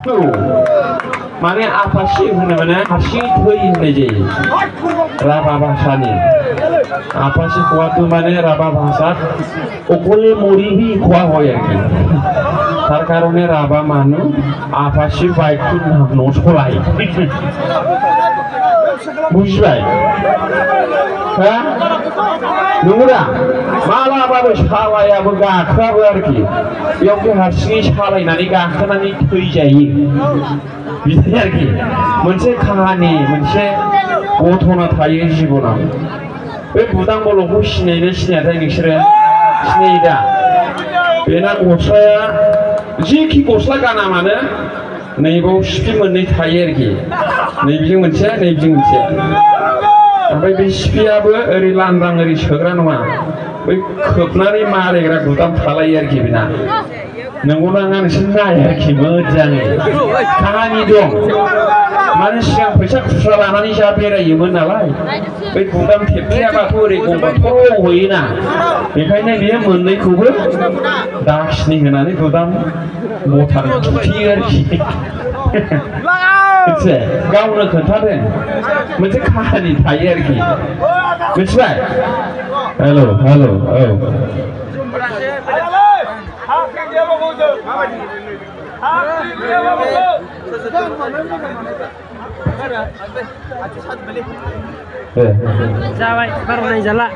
माने आफासि होनो माने हारसिङै थै होननाय जायो राभा भाषानि आफासि खौआथ' माने राभा भाषा অকলে মরিবি খোয়া হয় আর কি তার কারণে রাভা মানুষ আফাসি বাইকটি নসলাই বুঝবাই হ্যাঁ नंगौदा मालाबाबो सालायाबो गाखोआबो आरोखि बेयावबो हारसिङै सालायनानै गाखोनानै थैजायो बिदि आरोखि मोनसे काहानि मोनसे घटना थायो जिबनाव बे बुदां बल'खौ सिनायनो सिनायाथाय नोंसोरो सिनायो दा बेना गस्लाया जिखि गस्ला गाना मानो नैबाव सिफि मोननै थायो आरोखि नैबिजों मोनसे नैबिजों मोनसे ओमफ्राय बे सिफियाबो ओरै लांदां ओरै सोग्रा नङा बै खोबनानै मारिग्रा गुदाम थालायो आरोखि बेना नंगौना नङा नोंसोर नाय आरोखि मोजाङै काहानि दं माने सिगां फैसा खुस्रा लानानै जा बेरायोमोन नालाय बै गुदाम थेबथेयाबाथ' ओरै गंबाथ' होयोना बेखायनो बेयो मोननैखौबो दाखिनि होनानै गुदाम मथार थुथेयो आरोखि मिथिबाय गावनो खोन्थादों मोनसे काहानि थायो आरोखि मिथिबाय हेल' हेल' औ जाबाय बारा जाला